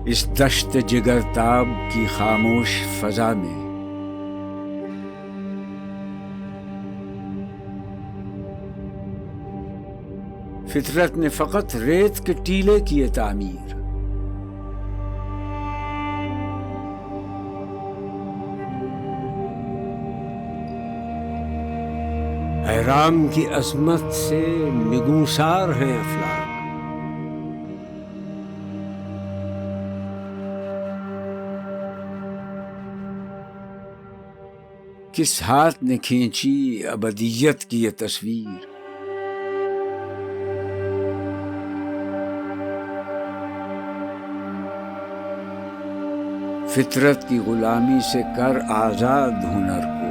اس دشت جگر تاب کی خاموش فضا میں فطرت نے فقط ریت کے ٹیلے کیے تعمیر. احرام کی عظمت سے نگوسار ہیں افلاک. کس ہاتھ نے کھینچی ابدیت کی یہ تصویر؟ فطرت کی غلامی سے کر آزاد ہنر کو.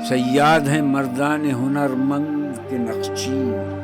صیاد ہیں مردان ہنر مند کے نقشچیر.